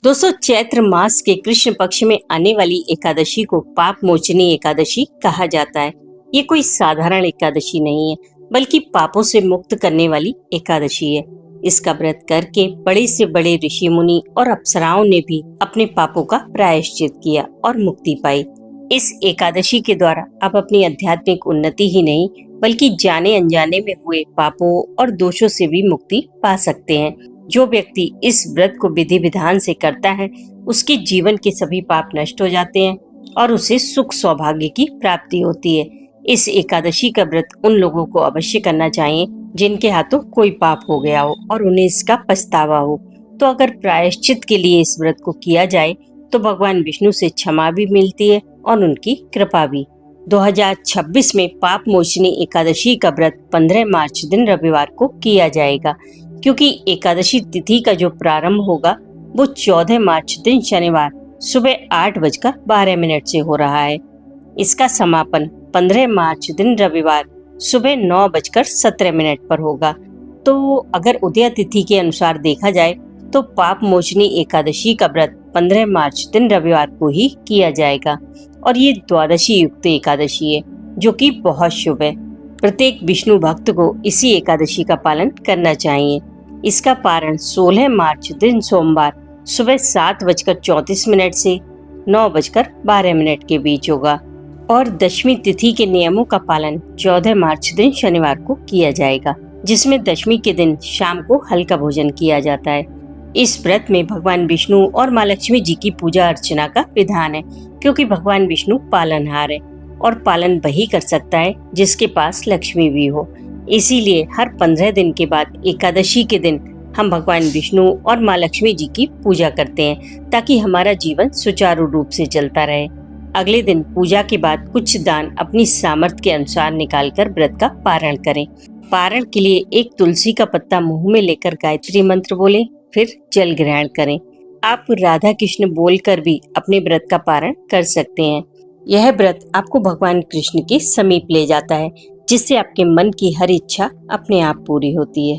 दोस्तों, चैत्र मास के कृष्ण पक्ष में आने वाली एकादशी को पाप मोचनी एकादशी कहा जाता है। ये कोई साधारण एकादशी नहीं है, बल्कि पापों से मुक्त करने वाली एकादशी है। इसका व्रत करके बड़े से बड़े ऋषि मुनि और अप्सराओं ने भी अपने पापों का प्रायश्चित किया और मुक्ति पाई। इस एकादशी के द्वारा आप अपनी आध्यात्मिक उन्नति ही नहीं, बल्कि जाने अनजाने में हुए पापों और दोषों से भी मुक्ति पा सकते हैं। जो व्यक्ति इस व्रत को विधि विधान से करता है, उसके जीवन के सभी पाप नष्ट हो जाते हैं और उसे सुख सौभाग्य की प्राप्ति होती है। इस एकादशी का व्रत उन लोगों को अवश्य करना चाहिए जिनके हाथों कोई पाप हो गया हो और उन्हें इसका पछतावा हो। तो अगर प्रायश्चित के लिए इस व्रत को किया जाए तो भगवान विष्णु से क्षमा भी मिलती है और उनकी कृपा भी। 2026 में पाप मोचनी एकादशी का व्रत 15 मार्च दिन रविवार को किया जाएगा, क्योंकि एकादशी तिथि का जो प्रारंभ होगा वो 14 मार्च दिन शनिवार सुबह 8:12 से हो रहा है। इसका समापन 15 मार्च दिन रविवार सुबह 9:17 पर होगा। तो अगर उदय तिथि के अनुसार देखा जाए तो पाप मोचनी एकादशी का व्रत 15 मार्च दिन रविवार को ही किया जाएगा और ये द्वादशी युक्त एकादशी है, जो कि बहुत शुभ है। प्रत्येक विष्णु भक्त को इसी एकादशी का पालन करना चाहिए। इसका पारण 16 मार्च दिन सोमवार सुबह 7:34 से 9:12 के बीच होगा और दशमी तिथि के नियमों का पालन 14 मार्च दिन शनिवार को किया जाएगा, जिसमें दशमी के दिन शाम को हल्का भोजन किया जाता है। इस व्रत में भगवान विष्णु और माँ लक्ष्मी जी की पूजा अर्चना का विधान है, क्योंकि भगवान विष्णु पालनहार है और पालन वही कर सकता है जिसके पास लक्ष्मी भी हो। इसीलिए हर 15 दिन के बाद एकादशी के दिन हम भगवान विष्णु और माँ लक्ष्मी जी की पूजा करते हैं, ताकि हमारा जीवन सुचारू रूप से चलता रहे। अगले दिन पूजा के बाद कुछ दान अपनी सामर्थ्य के अनुसार निकालकर व्रत का पारण करें। पारण के लिए एक तुलसी का पत्ता मुंह में लेकर गायत्री मंत्र बोलें, फिर जल ग्रहण करें। आप राधा कृष्ण बोलकर भी अपने व्रत का पारण कर सकते हैं। यह व्रत आपको भगवान कृष्ण के समीप ले जाता है, जिससे आपके मन की हर इच्छा अपने आप पूरी होती है।